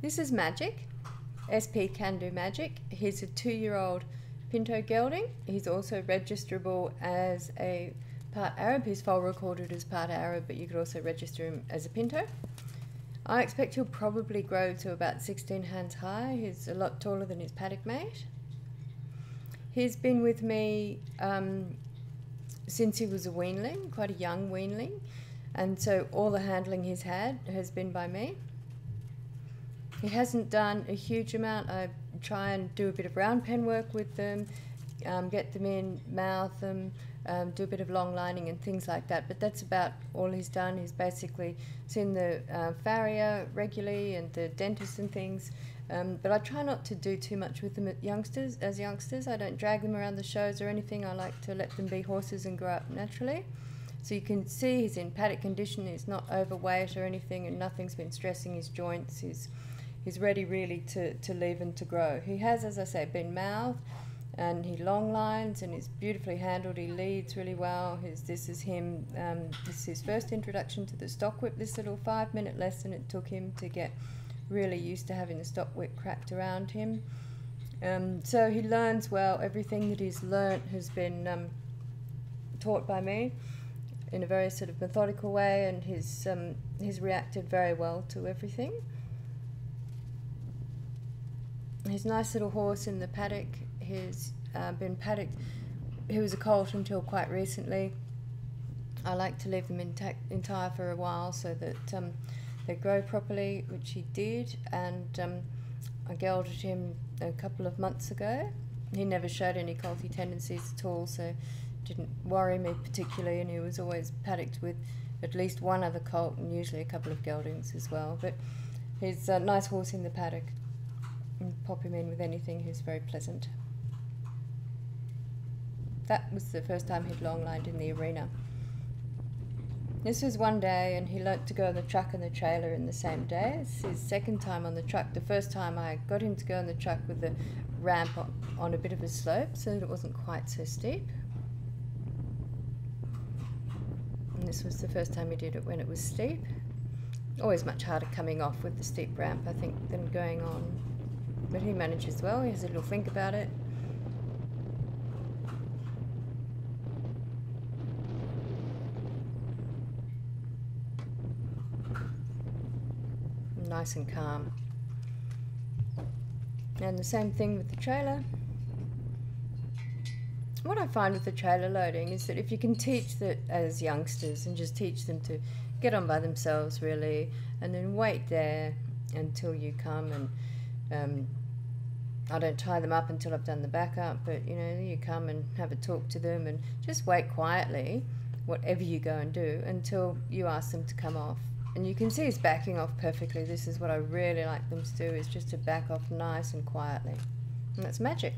This is Magic, SP Kandoo Magic. He's a 2-year-old Pinto gelding. He's also registerable as a part Arab. He's foal recorded as part Arab, but you could also register him as a Pinto. I expect he'll probably grow to about 16 hands high. He's a lot taller than his paddock mate. He's been with me since he was a weanling, quite a young weanling, and so all the handling he's had has been by me. He hasn't done a huge amount. I try and do a bit of round pen work with them, get them in, mouth them, do a bit of long lining and things like that, but that's about all he's done. He's basically seen the farrier regularly and the dentist and things, but I try not to do too much with them as youngsters. I don't drag them around the shows or anything. I like to let them be horses and grow up naturally. So you can see he's in paddock condition. He's not overweight or anything, and nothing's been stressing his joints. He's ready really to leave and to grow. He has, as I say, been mouthed, and he long lines and he's beautifully handled. He leads really well. This is him. This is his first introduction to the stock whip. This little 5-minute lesson it took him to get really used to having the stock whip cracked around him. So he learns well. Everything that he's learnt has been taught by me in a very sort of methodical way, and he's reacted very well to everything. He's a nice little horse in the paddock. He's been paddocked. He was a colt until quite recently. I like to leave them entire for a while so that they grow properly, which he did, and I gelded him a couple of months ago. He never showed any colty tendencies at all, so didn't worry me particularly, and he was always paddocked with at least one other colt and usually a couple of geldings as well. But he's a nice horse in the paddock. And pop him in with anything. He's very pleasant. That was the first time he'd long lined in the arena. This was one day, and he learnt to go on the truck and the trailer in the same day. It's his second time on the truck. The first time I got him to go on the truck with the ramp on a bit of a slope so that it wasn't quite so steep. And this was the first time he did it when it was steep. Always much harder coming off with the steep ramp, I think, than going on. But he manages well. He has a little think about it. Nice and calm. And the same thing with the trailer. What I find with the trailer loading is that if you can teach that as youngsters and just teach them to get on by themselves really, and then wait there until you come, and I don't tie them up until I've done the backup, but you know, you come and have a talk to them and just wait quietly, whatever you go and do, until you ask them to come off. And you can see he's backing off perfectly. This is what I really like them to do, is just to back off nice and quietly. And that's Magic.